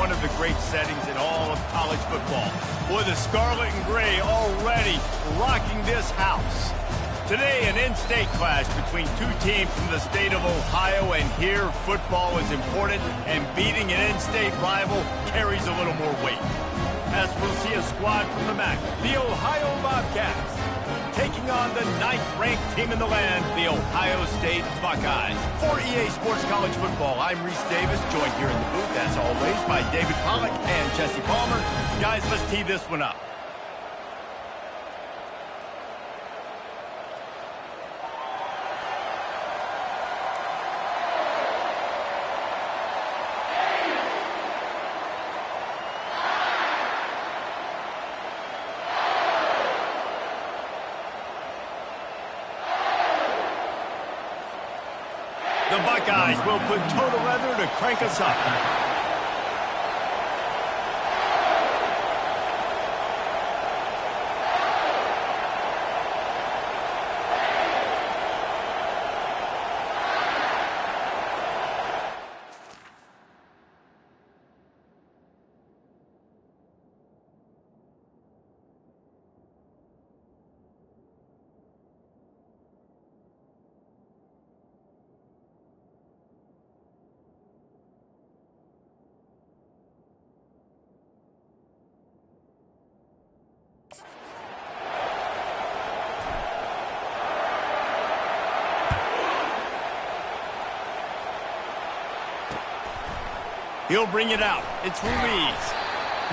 one of the great settings in all of college football. Boy, the scarlet and gray already rocking this house. Today, an in-state clash between two teams from the state of Ohio, and here football is important, and beating an in-state rival carries a little more weight. As we'll see a squad from the MAC, the Ohio Bobcats, taking on the 9th-ranked team in the land, the Ohio State Buckeyes. For EA Sports College Football, I'm Reese Davis, joined here in the booth, as always, by David Pollack and Jesse Palmer. Guys, let's tee this one up. The Buckeyes will put total leather to crank us up. He'll bring it out. It's Ruiz.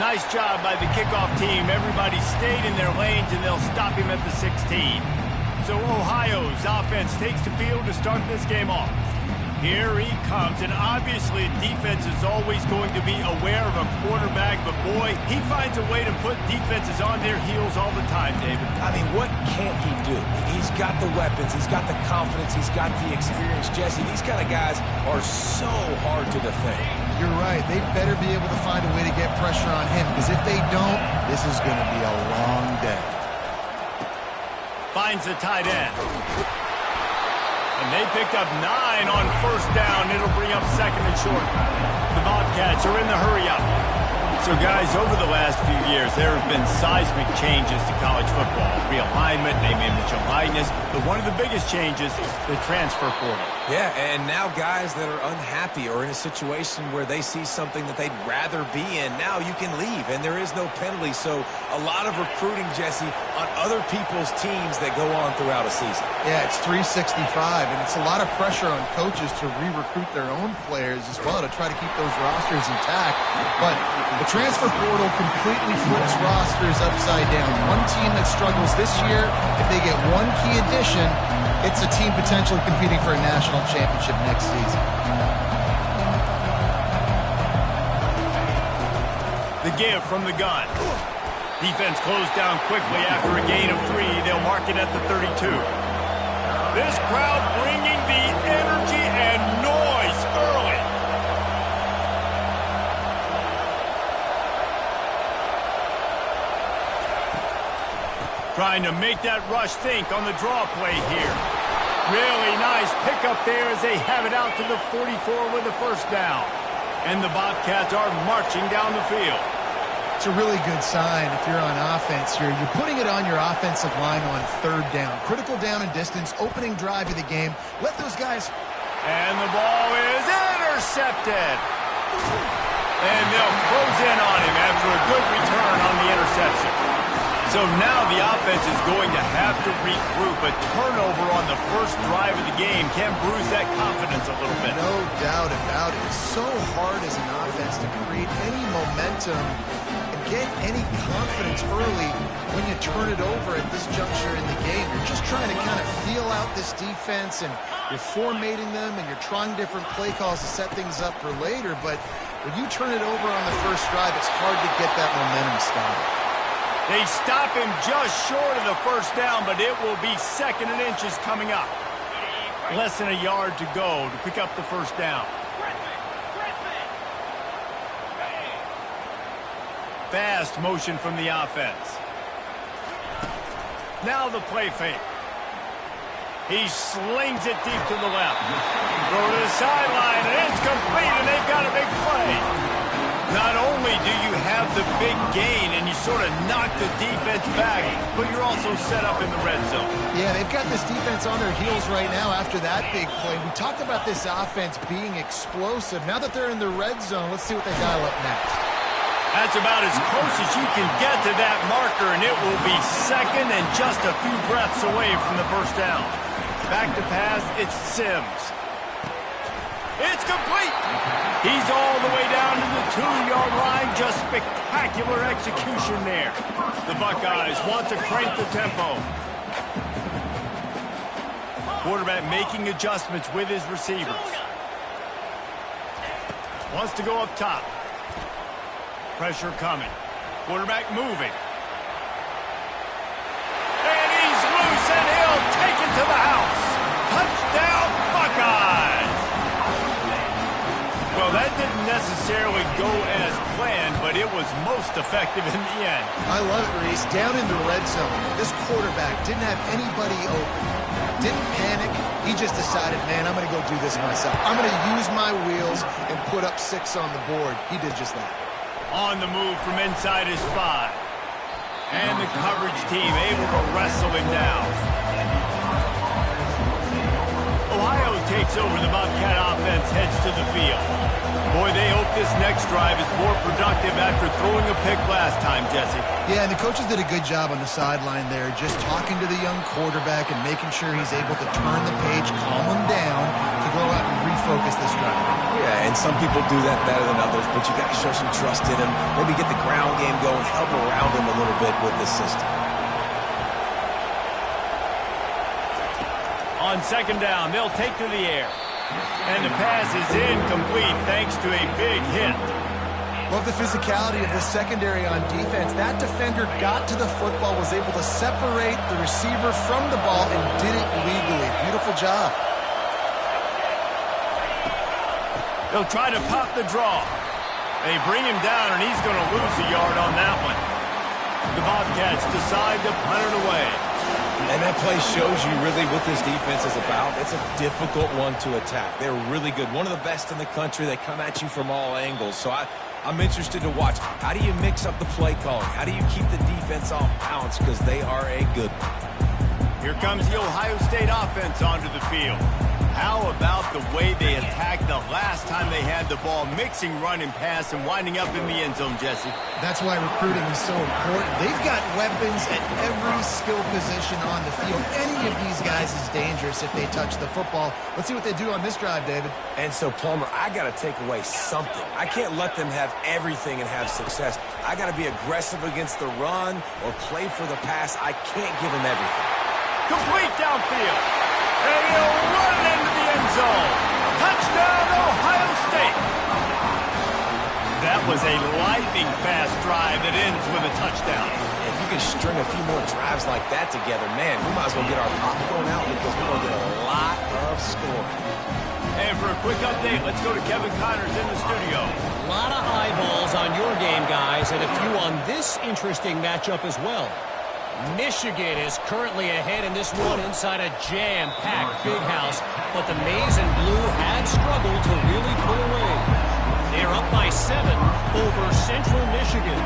Nice job by the kickoff team. Everybody stayed in their lanes, and they'll stop him at the 16. So Ohio's offense takes the field to start this game off. Here he comes, and obviously defense is always going to be aware of a quarterback, but boy, he finds a way to put defenses on their heels all the time, David. I mean, what can't he do? He's got the weapons, he's got the confidence, he's got the experience. Jesse, these kind of guys are so hard to defend. You're right. They better be able to find a way to get pressure on him, because if they don't, this is going to be a long day. Finds the tight end. And they picked up 9 on first down. It'll bring up second and short. The Bobcats are in the hurry-up. So, guys, over the last few years, there have been seismic changes to college football. Realignment, name, image, and likeness. But one of the biggest changes, the transfer portal. Yeah, and now guys that are unhappy or in a situation where they see something that they'd rather be in, now you can leave, and there is no penalty. So a lot of recruiting, Jesse, on other people's teams that go on throughout a season. Yeah, it's 365, and it's a lot of pressure on coaches to re-recruit their own players as well to try to keep those rosters intact. But the transfer portal completely flips rosters upside down. One team that struggles this year, if they get one key addition, it's a team potentially competing for a national championship next season. The give from the gun. Defense closed down quickly after a gain of 3. They'll mark it at the 32. This crowd bringing the energy and noise early. Trying to make that rush think on the draw play here. Really nice pickup there as they have it out to the 44 with the first down. And the Bobcats are marching down the field. It's a really good sign if you're on offense here. You're putting it on your offensive line on third down. Critical down and distance, opening drive of the game. Let those guys... And the ball is intercepted. And they'll close in on him after a good return on the interception. So now the offense is going to have to regroup. A turnover on the first drive of the game can bruise that confidence a little bit. No doubt about it. It's so hard as an offense to create any momentum and get any confidence early when you turn it over at this juncture in the game. You're just trying to kind of feel out this defense, and you're formatting them, and you're trying different play calls to set things up for later. But when you turn it over on the first drive, it's hard to get that momentum started. They stop him just short of the first down, but it will be second and inches coming up. Less than a yard to go to pick up the first down. Fast motion from the offense. Now the play fake. He slings it deep to the left. Throw to the sideline, and it's complete, and they've got a big play. Not have the big gain and you sort of knock the defense back, but you're also set up in the red zone. Yeah, they've got this defense on their heels right now after that big play. We talked about this offense being explosive. Now that they're in the red zone, let's see what they dial up next. That's about as close as you can get to that marker, and it will be second and just a few breaths away from the first down. Back to pass, it's Sims. It's complete. He's all the way down to the 2-yard line. Just spectacular execution there. The Buckeyes want to crank the tempo. Quarterback making adjustments with his receivers. Wants to go up top. Pressure coming. Quarterback moving. And he's loose, and he'll take it to the house. Touchdown, Buckeyes! Well, that didn't necessarily go as planned, but it was most effective in the end. I love it, Reese. Down in the red zone, this quarterback didn't have anybody open. Didn't panic. He just decided, man, I'm going to go do this myself. I'm going to use my wheels and put up 6 on the board. He did just that. On the move from inside his 5. And the coverage team able to wrestle him down. Ohio takes over. The Bobcat offense heads to the field. Boy, they hope this next drive is more productive after throwing a pick last time, Jesse. Yeah, and the coaches did a good job on the sideline there, just talking to the young quarterback and making sure he's able to turn the page, calm him down, to go out and refocus this drive. Yeah, and some people do that better than others, but you got to show some trust in him. Maybe get the ground game going, help around him a little bit with this system. On second down, they'll take to the air. And the pass is incomplete thanks to a big hit. Love the physicality of the secondary on defense. That defender got to the football, was able to separate the receiver from the ball, and did it legally. Beautiful job. They'll try to pop the draw. They bring him down, and he's going to lose a yard on that one. The Bobcats decide to punt it away. And that play shows you really what this defense is about. It's a difficult one to attack. They're really good. One of the best in the country. They come at you from all angles. So I'm interested to watch. How do you mix up the play calling? How do you keep the defense off balance? Because they are a good one. Here comes the Ohio State offense onto the field. How about the way they attacked the last time they had the ball, mixing run and pass and winding up in the end zone, Jesse? That's why recruiting is so important. They've got weapons at every skill position on the field. Any of these guys is dangerous if they touch the football. Let's see what they do on this drive, David. And so, Plummer, I got to take away something. I can't let them have everything and have success. I got to be aggressive against the run or play for the pass. I can't give them everything. Complete downfield. And he'll run it into the end zone. Touchdown, Ohio State. That was a lightning-fast drive that ends with a touchdown. If you can string a few more drives like that together, man, we might as well get our popcorn out because we're going to get a lot of scoring. And for a quick update, let's go to Kevin Connors in the studio. A lot of eyeballs on your game, guys, and a few on this interesting matchup as well. Michigan is currently ahead in this one inside a jam-packed big house, but the Maize and Blue have struggled to really pull away. They're up by 7 over Central Michigan.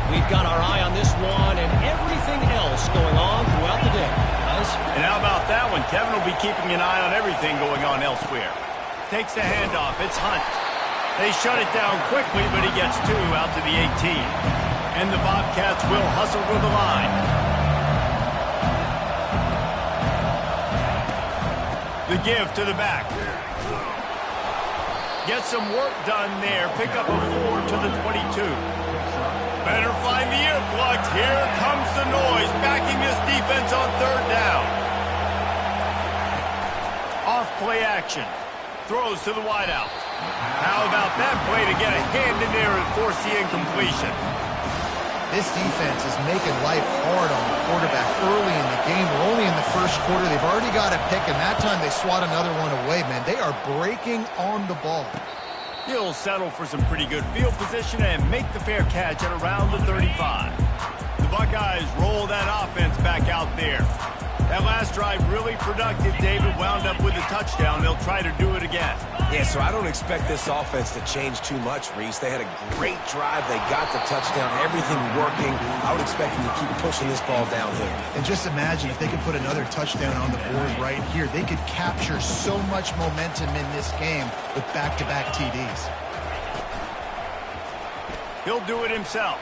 We've got our eye on this one and everything else going on throughout the day. Guys? And how about that one? Kevin will be keeping an eye on everything going on elsewhere. Takes the handoff. It's Hunt. They shut it down quickly, but he gets 2 out to the 18. And the Bobcats will hustle to the line. The give to the back. Get some work done there. Pick up a 4 to the 22. Better find the earplugs. Here comes the noise, backing this defense on third down. Off play action. Throws to the wideout. How about that play to get a hand in there and force the incompletion? This defense is making life hard on the quarterback early in the game. We're only in the first quarter. They've already got a pick, and that time they swat another one away, man. They are breaking on the ball. He'll settle for some pretty good field position and make the fair catch at around the 35. The Buckeyes roll that offense back out there. That last drive really productive. David wound up with a touchdown. They'll try to do it again. Yeah, so I don't expect this offense to change too much, Reese. They had a great drive. They got the touchdown. Everything working. I would expect them to keep pushing this ball downhill. And just imagine if they could put another touchdown on the board right here. They could capture so much momentum in this game with back-to-back TDs. He'll do it himself.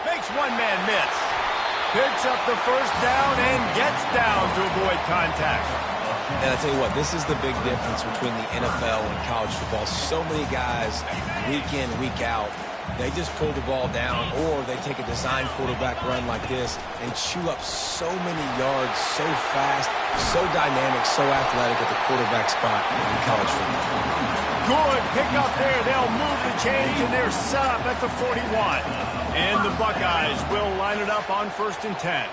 Makes one man miss. Picks up the first down and gets down to avoid contact. And I tell you what, this is the big difference between the NFL and college football. So many guys, week in, week out, they just pull the ball down, or they take a design quarterback run like this and chew up so many yards so fast, so dynamic, so athletic at the quarterback spot in college football. Good pick up there. They'll move the change, and they're set up at the 41. And the Buckeyes will line it up on 1st and 10.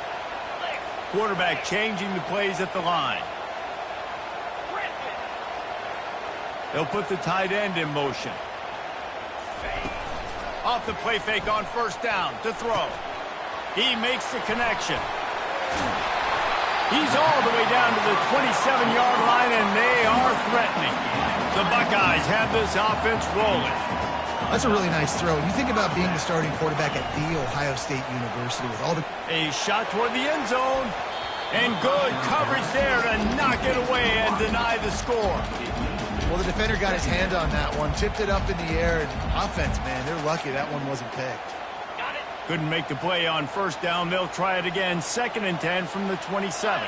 Quarterback changing the plays at the line. They'll put the tight end in motion. Off the play fake on 1st down to throw. He makes the connection. He's all the way down to the 27-yard line, and they are threatening. The Buckeyes have this offense rolling. That's a really nice throw. You think about being the starting quarterback at The Ohio State University with all the... A shot toward the end zone. And good coverage there to knock it away and deny the score. Well, the defender got his hand on that one, tipped it up in the air, and offense, man, they're lucky that one wasn't picked. Couldn't make the play on 1st down. They'll try it again. 2nd and 10 from the 27.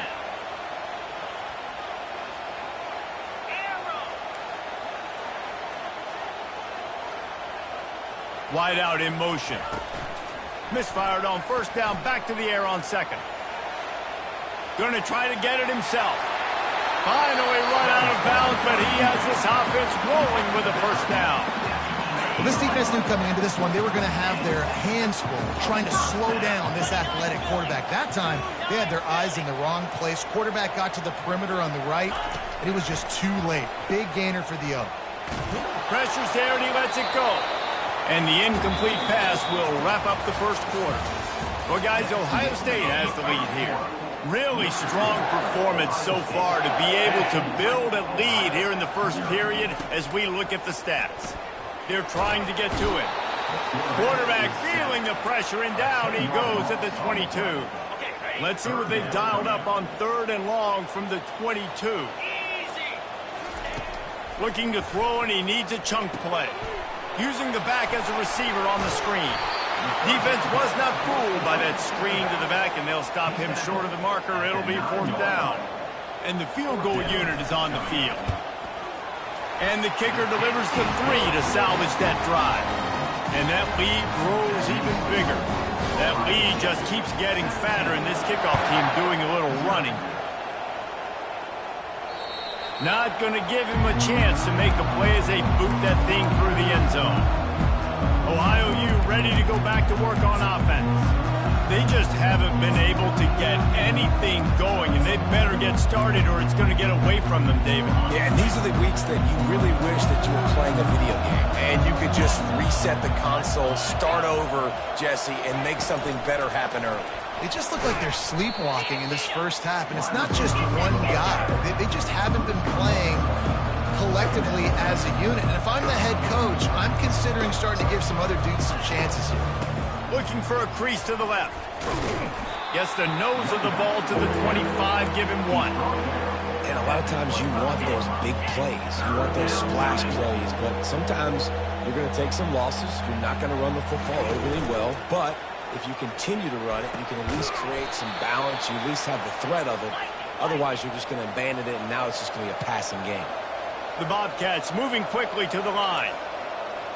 Wide out in motion. Misfired on 1st down. Back to the air on 2nd. Going to try to get it himself. Finally run out of bounds, but he has this offense rolling with a 1st down. Well, this defense knew coming into this one they were going to have their hands full trying to slow down this athletic quarterback. That time, they had their eyes in the wrong place. Quarterback got to the perimeter on the right, and it was just too late. Big gainer for the O. Pressure's there, and he lets it go. And the incomplete pass will wrap up the 1st quarter. Well, guys, Ohio State has the lead here. Really strong performance so far to be able to build a lead here in the 1st period as we look at the stats. They're trying to get to it. Quarterback feeling the pressure, and down he goes at the 22. Let's see what they've dialed up on 3rd and long from the 22. Looking to throw, and he needs a chunk play. Using the back as a receiver on the screen. Defense was not fooled by that screen to the back, and they'll stop him short of the marker. It'll be 4th down. And the field goal unit is on the field. And the kicker delivers the 3 to salvage that drive. And that lead grows even bigger. That lead just keeps getting fatter, and this kickoff team doing a little running. Not going to give him a chance to make a play as they boot that thing through the end zone. Ohio U ready to go back to work on offense. They just haven't been able to get anything going, and they better get started or it's going to get away from them, David. Yeah, and these are the weeks that you really wish that you were playing a video game and you could just reset the console, start over, Jesse, and make something better happen early. They just look like they're sleepwalking in this 1st half, and it's not just one guy. They just haven't been playing collectively as a unit. And if I'm the head coach, I'm considering starting to give some other dudes some chances here. Looking for a crease to the left. Gets the nose of the ball to the 25, give him 1. And a lot of times you want those big plays. You want those splash plays. But sometimes you're going to take some losses. You're not going to run the football overly well. But if you continue to run it, you can at least create some balance. You at least have the threat of it. Otherwise, you're just going to abandon it, and now it's just going to be a passing game. The Bobcats moving quickly to the line.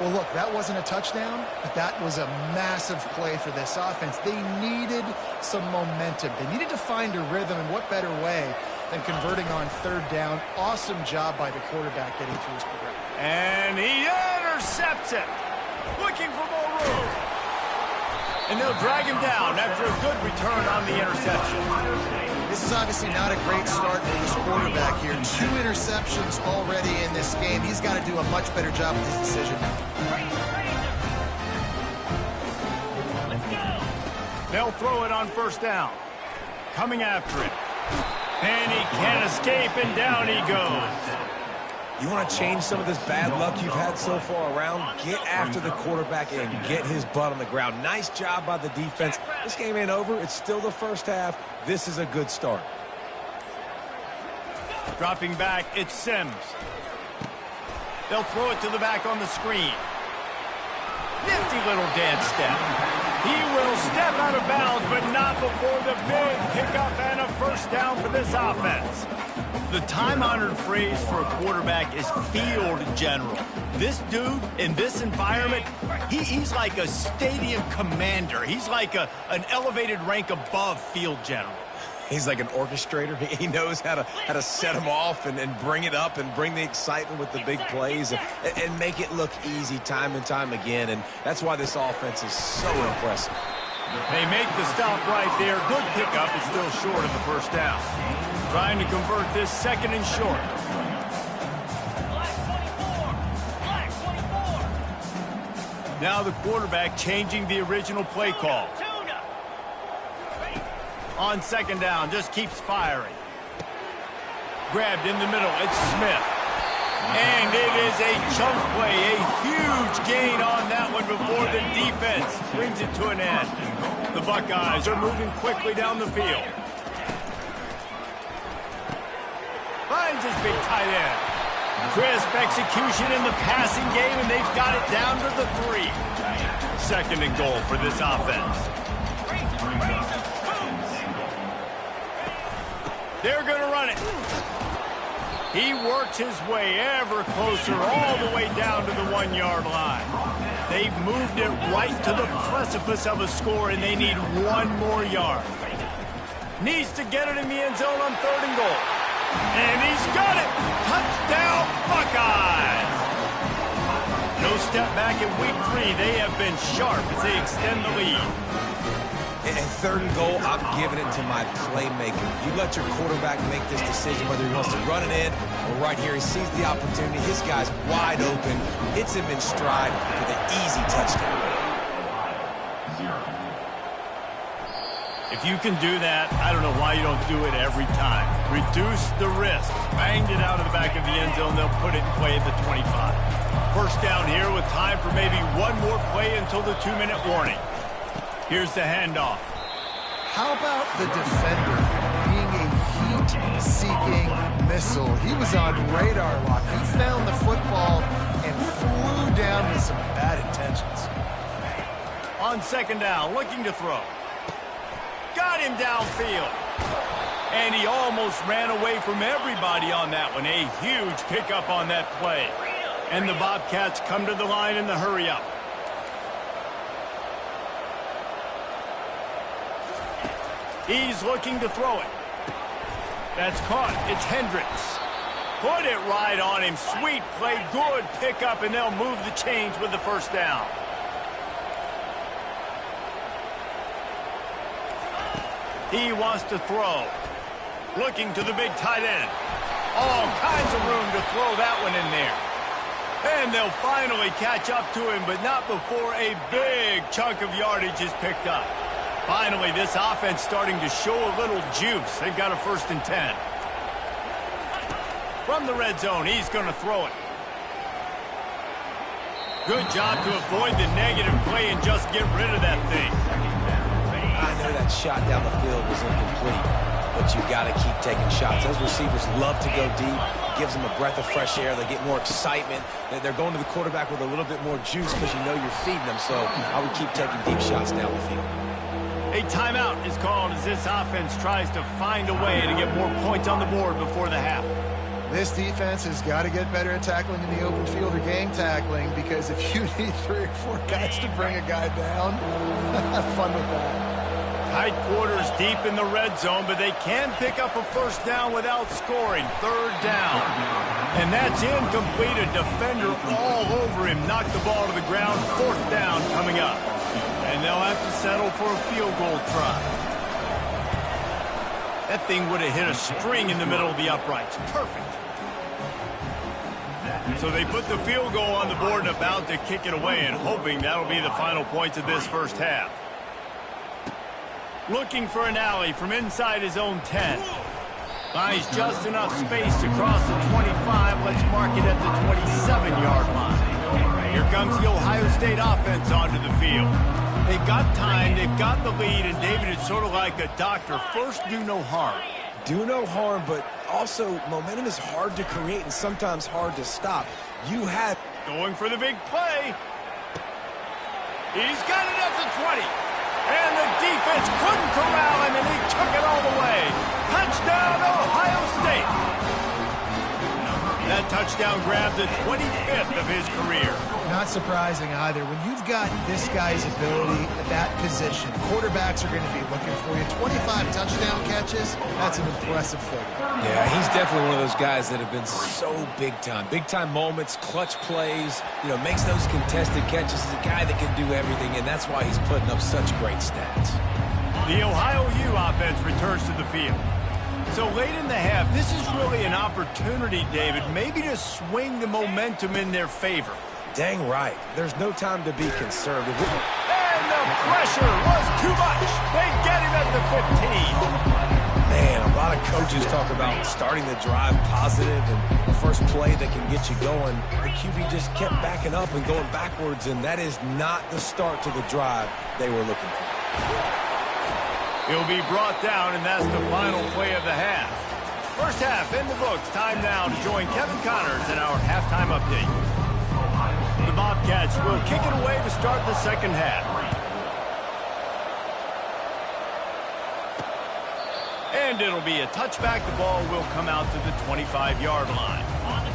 Well, look, that wasn't a touchdown, but that was a massive play for this offense. They needed some momentum. They needed to find a rhythm, and what better way than converting on 3rd down. Awesome job by the quarterback getting through his progression. And he intercepts it. Looking for more room. And they'll drag him down after a good return on the interception. This is obviously not a great start for this quarterback here. 2 interceptions already in this game. He's got to do a much better job with his decision. They'll throw it on 1st down. Coming after it. And he can't escape, and down he goes. You want to change some of this bad luck you've had so far around? Get after the quarterback and get his butt on the ground. Nice job by the defense. This game ain't over. It's still the first half. This is a good start. Dropping back, it's Sims. They'll throw it to the back on the screen. Nifty little dance step. He will step out of bounds, but not before the big pickup and a first down for this offense. The time-honored phrase for a quarterback is field general. This dude, in this environment, he's like a stadium commander. He's like an elevated rank above field general. He's like an orchestrator. He knows how to set them off and bring it up and bring the excitement with the big plays and make it look easy time and time again. And that's why this offense is so impressive. They make the stop right there. Good pickup. It's still short of the first down. Trying to convert this second and short. Now the quarterback changing the original play call. On second down, just keeps firing. Grabbed in the middle, it's Smith. And it is a chunk play, a huge gain on that one before the defense brings it to an end. The Buckeyes are moving quickly down the field. Finds his big tight end. Crisp execution in the passing game, and they've got it down to the 3. Second and goal for this offense. They're going to run it. He works his way ever closer all the way down to the 1-yard line. They've moved it right to the precipice of a score, and they need 1 more yard. Needs to get it in the end zone on third and goal. And he's got it. Touchdown, Buckeyes. No step back in week 3. They have been sharp as they extend the lead. And third and goal, I'm giving it to my playmaker. You let your quarterback make this decision whether he wants to run it in or right here. He sees the opportunity. His guy's wide open. Hits him in stride for the easy touchdown. If you can do that, I don't know why you don't do it every time. Reduce the risk. Banged it out of the back of the end zone. They'll put it in play at the 25. First down here with time for maybe 1 more play until the 2-minute warning. Here's the handoff. How about the defender being a heat-seeking missile? He was on radar lock. He found the football and flew down with some bad intentions. On second down, looking to throw. Got him downfield. And he almost ran away from everybody on that one. A huge pickup on that play. And the Bobcats come to the line in the hurry-up. He's looking to throw it. That's caught. It's Hendricks. Put it right on him. Sweet play. Good pickup, and they'll move the chains with the first down. He wants to throw. Looking to the big tight end. All kinds of room to throw that one in there. And they'll finally catch up to him, but not before a big chunk of yardage is picked up. Finally, this offense starting to show a little juice. They've got a 1st and 10. From the red zone, he's going to throw it. Good job to avoid the negative play and just get rid of that thing. I know that shot down the field was incomplete, but you got to keep taking shots. Those receivers love to go deep. Gives them a breath of fresh air. They get more excitement. They're going to the quarterback with a little bit more juice because you know you're feeding them. So I would keep taking deep shots down the field. A timeout is called as this offense tries to find a way to get more points on the board before the half. This defense has got to get better at tackling in the open field or gang tackling, because if you need 3 or 4 guys to bring a guy down, have fun with that. Tight quarters deep in the red zone, but they can pick up a first down without scoring. Third down. And that's incomplete. A defender all over him. Knocked the ball to the ground. 4th down coming up. And they'll have to settle for a field goal try. That thing would have hit a string in the middle of the uprights. Perfect. So they put the field goal on the board and about to kick it away, and hoping that'll be the final points of this first half. Looking for an alley from inside his own 10. Buys just enough space to cross the 25. Let's mark it at the 27-yard line. Here comes the Ohio State offense onto the field. They've got time, they've got the lead, and David, it's sort of like a doctor. First, do no harm. Do no harm, but also momentum is hard to create and sometimes hard to stop. You have... Going for the big play. He's got it at the 20. And the defense couldn't corral him, and he took it all the way. Touchdown, Ohio State. That touchdown grabbed the 25th of his career. Not surprising either. When you've got this guy's ability at that position, quarterbacks are going to be looking for you. 25 touchdown catches, that's an impressive figure. Yeah, he's definitely one of those guys that have been so big time. Big time moments, clutch plays, makes those contested catches. He's a guy that can do everything, and that's why he's putting up such great stats. The Ohio U offense returns to the field. So late in the half, this is really an opportunity, David, maybe to swing the momentum in their favor. Dang right. There's no time to be conservative. And the pressure was too much. They get him at the 15. Man, a lot of coaches talk about starting the drive positive and the first play that can get you going. The QB just kept backing up and going backwards, and that is not the start to the drive they were looking for. He'll be brought down, and that's the final play of the half. First half in the books. Time now to join Kevin Connors in our halftime update. The Bobcats will kick it away to start the second half. And it'll be a touchback. The ball will come out to the 25-yard line.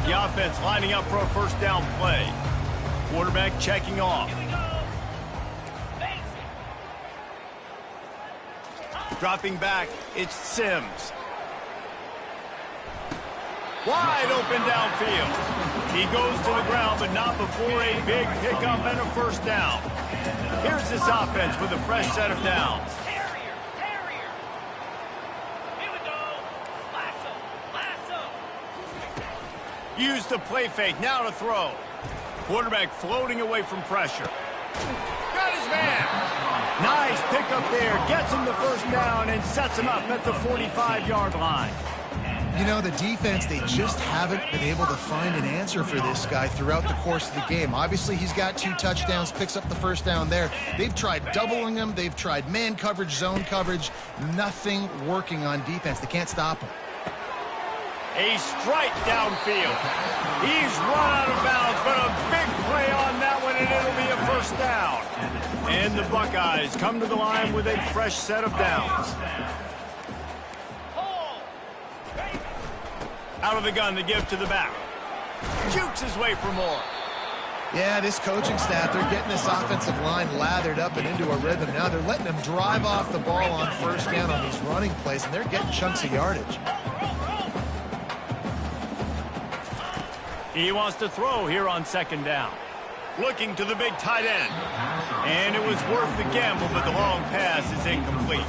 The offense lining up for a first down play. Quarterback checking off. Dropping back, it's Sims. Wide open downfield. He goes to the ground, but not before a big pickup and a first down. Here's this offense with a fresh set of downs. Here we go. Lasso. Use the play fake, now to throw. Quarterback floating away from pressure. Got his man. Nice pickup there, gets him the first down and sets him up at the 45-yard line. The defense, they just haven't been able to find an answer for this guy throughout the course of the game. Obviously, he's got 2 touchdowns, picks up the first down there. They've tried doubling him. They've tried man coverage, zone coverage. Nothing working on defense. They can't stop him. A strike downfield. He's run out of bounds, but a big play on that one, and it'll be a first down. And the Buckeyes come to the line with a fresh set of downs. Out of the gun to give to the back. Jukes his way for more. Yeah, this coaching staff, they're getting this offensive line lathered up and into a rhythm. Now they're letting them drive off the ball on first down on these running plays, and they're getting chunks of yardage. He wants to throw here on second down. Looking to the big tight end. And it was worth the gamble, but the long pass is incomplete.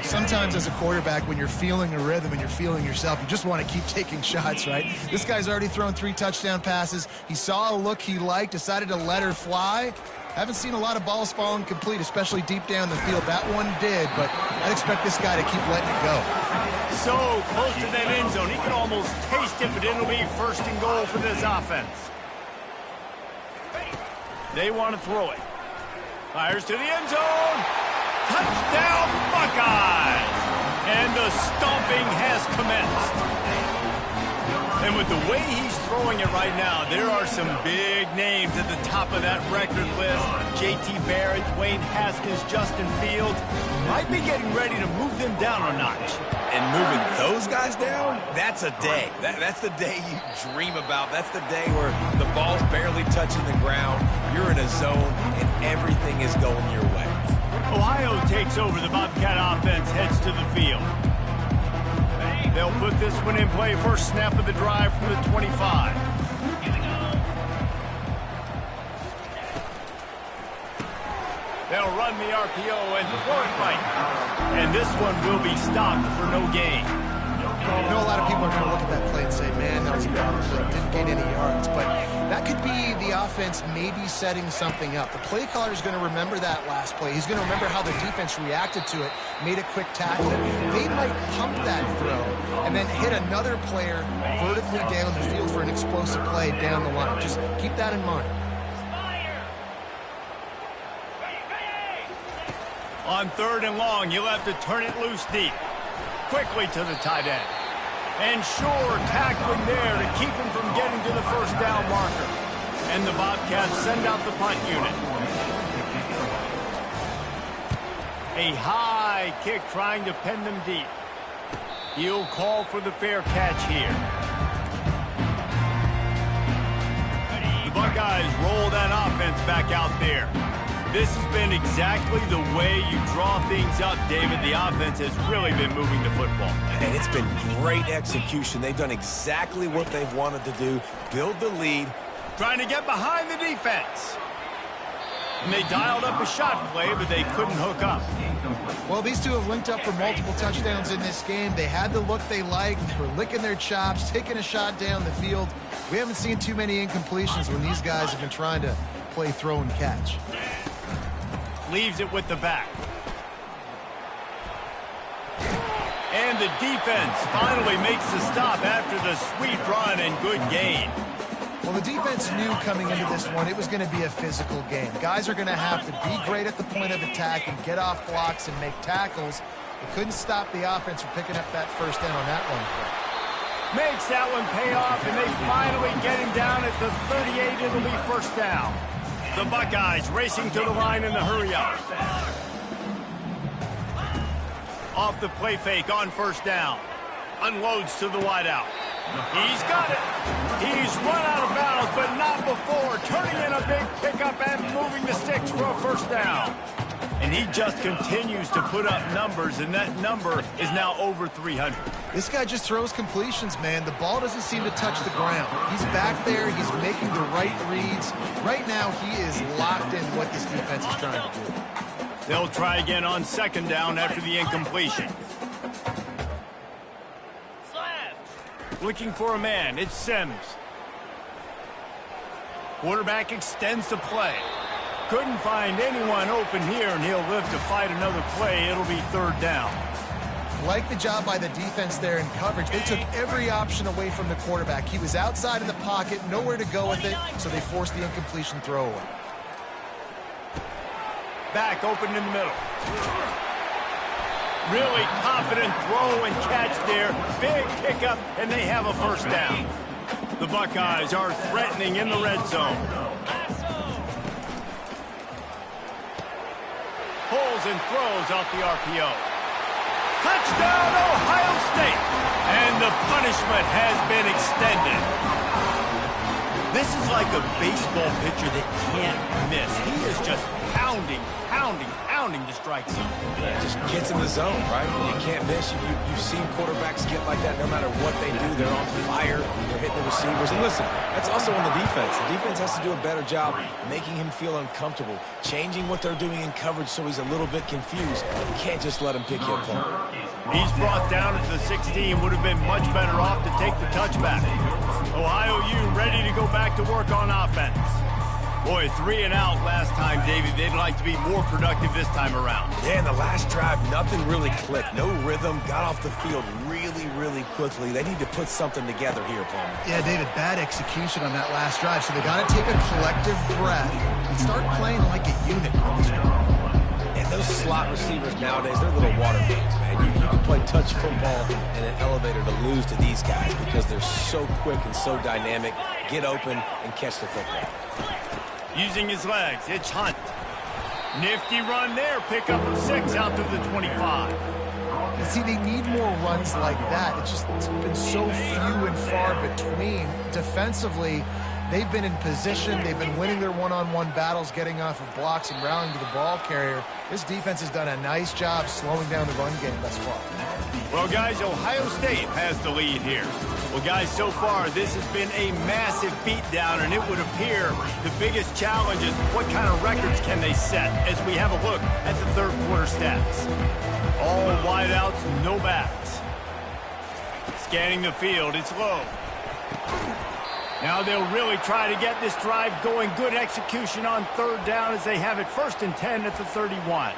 Sometimes as a quarterback, when you're feeling a rhythm and you're feeling yourself, you just want to keep taking shots, right? This guy's already thrown 3 touchdown passes. He saw a look he liked, decided to let her fly. Haven't seen a lot of balls falling complete, especially deep down the field. That one did, but I'd expect this guy to keep letting it go. So close to that end zone, he can almost taste it, but it'll be first and goal for this offense. They want to throw it. Fires to the end zone. Touchdown, Buckeyes! And the stomping has commenced. And with the way he's throwing it right now, there are some big names at the top of that record list. J.T. Barrett, Dwayne Haskins, Justin Fields. Might be getting ready to move them down a notch. And moving those guys down, that's a day. That's the day you dream about. That's the day where the ball's barely touching the ground, you're in a zone, and everything is going your way. Ohio takes over. The Bobcat offense heads to the field. They'll put this one in play. First snap of the drive from the 25. They'll run the RPO and throw it right. And this one will be stopped for no gain. I know a lot of people are going to look at that play and say, man, that was a bad play. Didn't gain any yards. But that could be the offense maybe setting something up. The play caller is going to remember that last play. He's going to remember how the defense reacted to it, made a quick tackle. They might pump that throw and then hit another player vertically down the field for an explosive play down the line. Just keep that in mind. On 3rd and long, you'll have to turn it loose deep. Quickly to the tight end. And sure, tackling there to keep him from getting to the first down marker. And the Bobcats send out the punt unit. A high kick trying to pen them deep. He'll call for the fair catch here. The Buckeyes roll that offense back out there. This has been exactly the way you draw things up, David. The offense has really been moving the football. And it's been great execution. They've done exactly what they've wanted to do, build the lead. Trying to get behind the defense. And they dialed up a shot play, but they couldn't hook up. Well, these two have linked up for multiple touchdowns in this game. They had the look they liked. They were licking their chops, taking a shot down the field. We haven't seen too many incompletions when these guys have been trying to play throw and catch. Leaves it with the back. And the defense finally makes the stop after the sweet run and good gain. Well, the defense knew coming into this one it was going to be a physical game. Guys are going to have to be great at the point of attack and get off blocks and make tackles. They couldn't stop the offense from picking up that first down on that one play. Makes that one pay off, and they finally get him down at the 38. It'll be first down. The Buckeyes racing to the line in the hurry-up. Off the play fake on first down. Unloads to the wideout. He's got it. He's run out of bounds, but not before. Turning in a big pickup and moving the sticks for a first down. And he just continues to put up numbers, and that number is now over 300. This guy just throws completions, man. The ball doesn't seem to touch the ground. He's back there. He's making the right reads. Right now, he is locked in what this defense is trying to do. They'll try again on second down after the incompletion. Looking for a man. It's Sims. Quarterback extends the play. Couldn't find anyone open here, and he'll live to fight another play. It'll be third down. Like the job by the defense there in coverage. They took every option away from the quarterback. He was outside of the pocket, nowhere to go with it, so they forced the incompletion throwaway. Back open in the middle. Really confident throw and catch there. Big pickup, and they have a first down. The Buckeyes are threatening in the red zone. Pulls and throws off the RPO. Touchdown, Ohio State! And the punishment has been extended. This is like a baseball pitcher that can't miss. He is just pounding the strike zone. Yeah, just gets in the zone, right? You can't miss. You've seen quarterbacks get like that no matter what they do. They're on fire. They're hitting the receivers. And listen, that's also on the defense. The defense has to do a better job making him feel uncomfortable, changing what they're doing in coverage so he's a little bit confused. You can't just let him pick you apart. He's brought down at the 16. Would have been much better off to take the touchback. Ohio U ready to go back to work on offense. Boy, 3 and out last time, David. They'd like to be more productive this time around. Yeah, in the last drive, nothing really clicked. No rhythm. Got off the field really quickly. They need to put something together here, Palmer. Yeah, David, bad execution on that last drive, so they got to take a collective breath and start playing like a unit on this drive. And those slot receivers nowadays, they're little water bags, man. You can play touch football in an elevator to lose to these guys because they're so quick and so dynamic. Get open and catch the football. Using his legs, it's Hunt. Nifty run there, pick up of 6 out to the 25. You see, they need more runs like that. It's been so few and far between. Defensively, they've been in position. They've been winning their one-on-one battles, getting off of blocks and rallying to the ball carrier. This defense has done a nice job slowing down the run game thus far. Well, guys, Ohio State has the lead here. Well, guys, so far, this has been a massive beatdown, and it would appear the biggest challenge is what kind of records can they set as we have a look at the third quarter stats. All wideouts, no backs. Scanning the field, it's low. Now they'll really try to get this drive going. Good execution on third down as they have it 1st and 10 at the 31.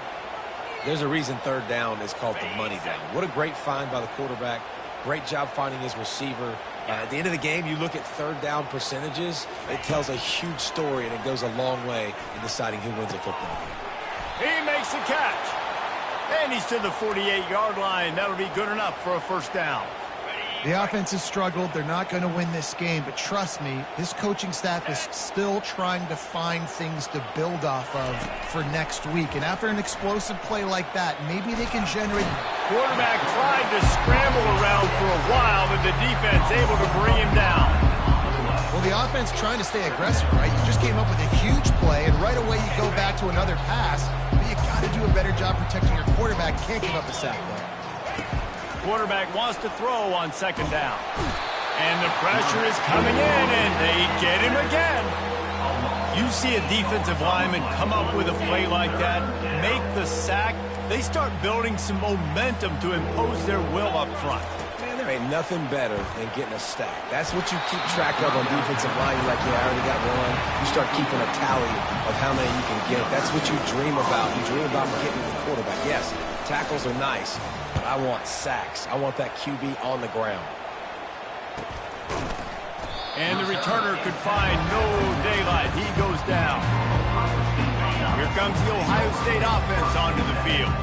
There's a reason third down is called the money down. What a great find by the quarterback. Great job finding his receiver. At the end of the game, you look at third down percentages. It tells a huge story, and it goes a long way in deciding who wins a football game. He makes the catch. And he's to the 48-yard line. That'll be good enough for a first down. The offense has struggled. They're not going to win this game, but trust me, this coaching staff is still trying to find things to build off of for next week. And after an explosive play like that, maybe they can generate. Quarterback tried to scramble around for a while, but the defense able to bring him down. Well, the offense trying to stay aggressive, right? You just came up with a huge play, and right away you go back to another pass. But you got to do a better job protecting your quarterback. Can't give up a sack there. Quarterback wants to throw on 2nd down. And the pressure is coming in, and they get him again. You see a defensive lineman come up with a play like that, make the sack, they start building some momentum to impose their will up front. Man, there ain't nothing better than getting a stack. That's what you keep track of on defensive line. You're like, yeah, I already got one. You start keeping a tally of how many you can get. That's what you dream about. You dream about getting the quarterback. Yes, tackles are nice. I want sacks. I want that QB on the ground. And the returner could find no daylight. He goes down. Here comes the Ohio State offense onto the field.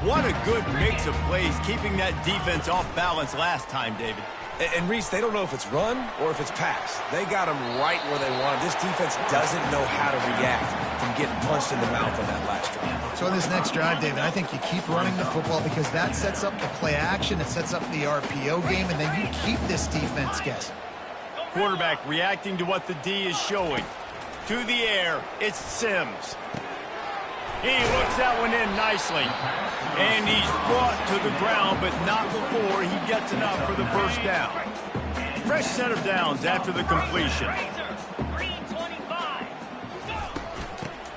What a good mix of plays, keeping that defense off balance last time, David. And Reese, they don't know if it's run or if it's pass. They got them right where they want them. This defense doesn't know how to react from getting punched in the mouth on that last drive. So in this next drive, David, I think you keep running the football because that sets up the play action, it sets up the RPO game, and then you keep this defense guessing. Quarterback reacting to what the D is showing. To the air, it's Sims. He looks that one in nicely. And he's brought to the ground, but not before he gets enough for the first down. Fresh set of downs after the completion.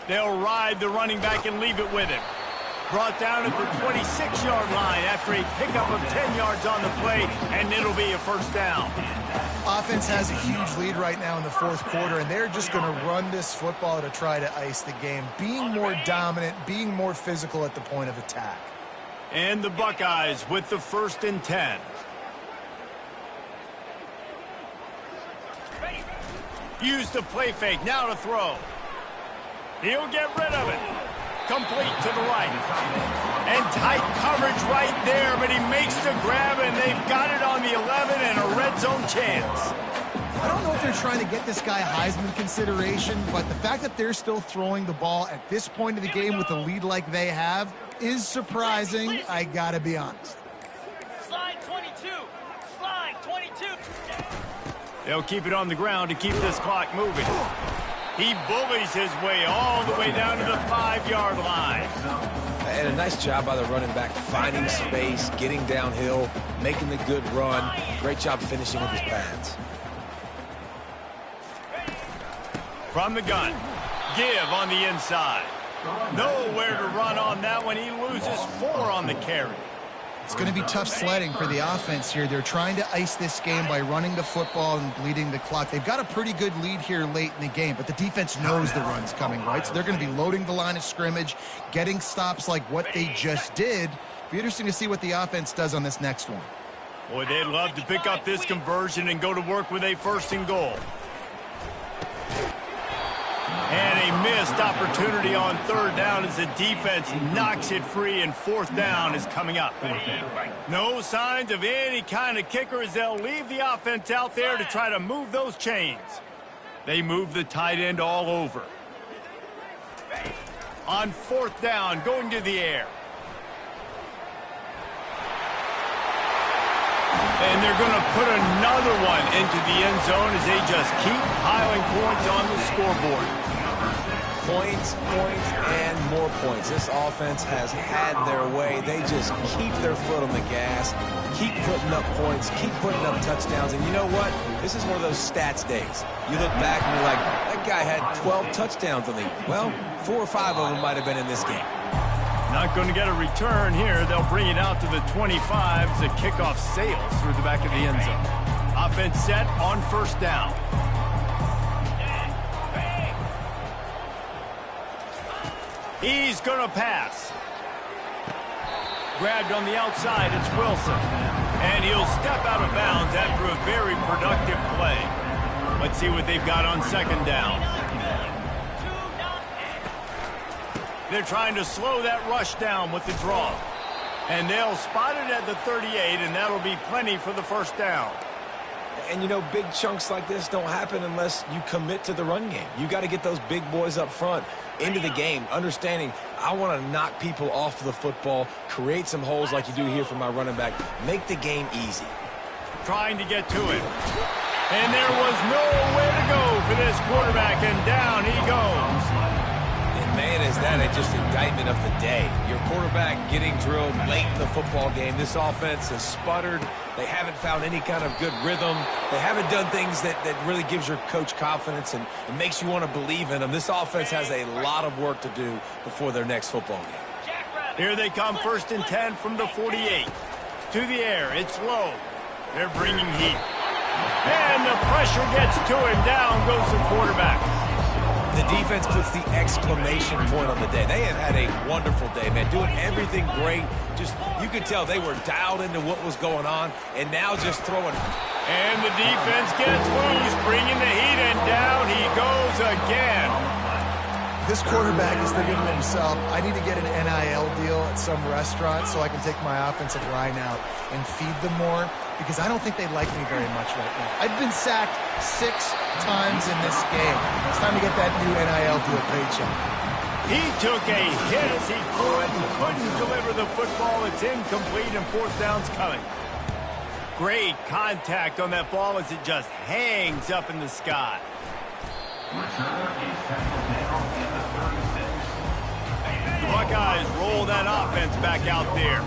They'll ride the running back and leave it with him. Brought down at the 26-yard line after a pickup of 10 yards on the play, and it'll be a first down. Offense has a huge lead right now in the 4th quarter, and they're just going to run this football to try to ice the game, being more dominant, being more physical at the point of attack. And the Buckeyes with the 1st and 10. Use the play fake, now to throw. He'll get rid of it. Complete to the right. And tight coverage right there, but he makes the grab, and they've got it on the 11 and a red zone chance. I don't know if they're trying to get this guy Heisman consideration, but the fact that they're still throwing the ball at this point of the game with a lead like they have is surprising, I gotta be honest. Slide 22. Slide 22. They'll keep it on the ground to keep this clock moving. He bullies his way all the way down to the 5-yard line. And a nice job by the running back, finding space, getting downhill, making the good run. Great job finishing with his pads. From the gun, give on the inside. Nowhere to run on that one. He loses 4 on the carry. It's going to be tough sledding for the offense here. They're trying to ice this game by running the football and bleeding the clock. They've got a pretty good lead here late in the game, but the defense knows the run's coming, right? So they're going to be loading the line of scrimmage, getting stops like what they just did. Be interesting to see what the offense does on this next one. Boy, they'd love to pick up this conversion and go to work with a 1st and goal. And a missed opportunity on 3rd down as the defense knocks it free, and 4th down is coming up. No signs of any kind of kicker as they'll leave the offense out there to try to move those chains. They move the tight end all over. On 4th down, going to the air. And they're going to put another one into the end zone as they just keep piling points on the scoreboard. Points, points, and more points. This offense has had their way. They just keep their foot on the gas, keep putting up points, keep putting up touchdowns. And you know what? This is one of those stats days. You look back and you're like, that guy had 12 touchdowns on the year. Well, 4 or 5 of them might have been in this game. Not going to get a return here. They'll bring it out to the 25 as the kickoff sails through the back of the end zone. Offense set on 1st down. He's going to pass. Grabbed on the outside, it's Wilson. And he'll step out of bounds after a very productive play. Let's see what they've got on second down. They're trying to slow that rush down with the draw. And they'll spot it at the 38, and that'll be plenty for the first down. And, you know, big chunks like this don't happen unless you commit to the run game. You got to get those big boys up front into the game, understanding I want to knock people off the football, create some holes like you do here for my running back, make the game easy. Trying to get to it. And there was nowhere to go for this quarterback, and down he goes. And, man, is that just indictment of the day. Your quarterback getting drilled late in the football game. This offense has sputtered. They haven't found any kind of good rhythm. They haven't done things that really gives your coach confidence and makes you want to believe in them. This offense has a lot of work to do before their next football game. Here they come, 1st and 10 from the 48. To the air, it's low. They're bringing heat. And the pressure gets to him. Down goes the quarterback. The defense puts the exclamation point on the day. They have had a wonderful day, man, doing everything great. Just, you could tell they were dialed into what was going on, and now just throwing. And the defense gets loose, bringing the heat, and down he goes again. This quarterback is thinking to himself, I need to get an NIL deal at some restaurant so I can take my offensive line out and feed them more, because I don't think they like me very much right now. I've been sacked 6 times in this game. It's time to get that new NIL deal paycheck. He took a hit as he couldn't deliver the football. It's incomplete, and 4th down's coming. Great contact on that ball as it just hangs up in the sky. The Buckeyes roll that offense back out there.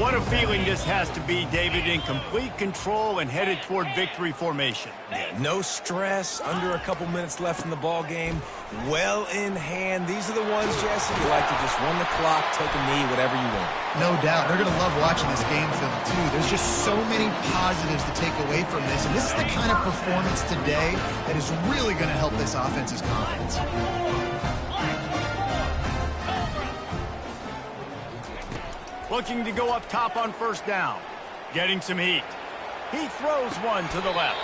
What a feeling this has to be, David, in complete control and headed toward victory formation. Yeah, no stress, under a couple minutes left in the ball game, well in hand. These are the ones, Jesse, you like to just run the clock, take a knee, whatever you want. No doubt. They're going to love watching this game film, too. There's just so many positives to take away from this, and this is the kind of performance today that is really going to help this offense's confidence. Looking to go up top on 1st down. Getting some heat. He throws one to the left.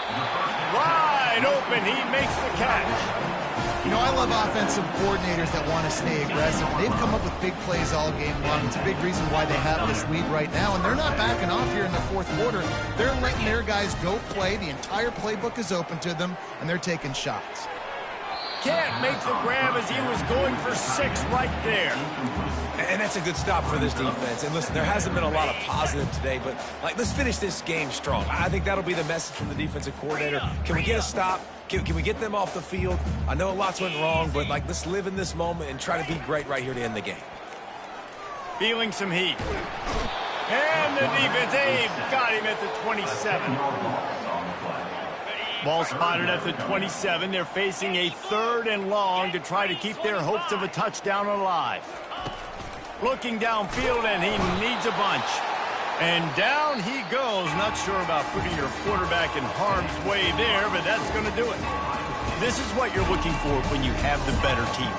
Wide open. He makes the catch. You know, I love offensive coordinators that want to stay aggressive. They've come up with big plays all game long. It's a big reason why they have this lead right now, and they're not backing off here in the 4th quarter. They're letting their guys go play. The entire playbook is open to them, and they're taking shots. Can't make the grab as he was going for 6 right there. And that's a good stop for this defense. And listen, there hasn't been a lot of positive today, but let's finish this game strong. I think that'll be the message from the defensive coordinator. Can we get a stop? Can we get them off the field? I know lots went wrong, but let's live in this moment and try to be great right here to end the game. Feeling some heat. And the defense, they've got him at the 27. Ball spotted at the 27. They're facing a 3rd and long to try to keep their hopes of a touchdown alive. Looking downfield, and he needs a bunch. And down he goes. Not sure about putting your quarterback in harm's way there, but that's going to do it. This is what you're looking for when you have the better team.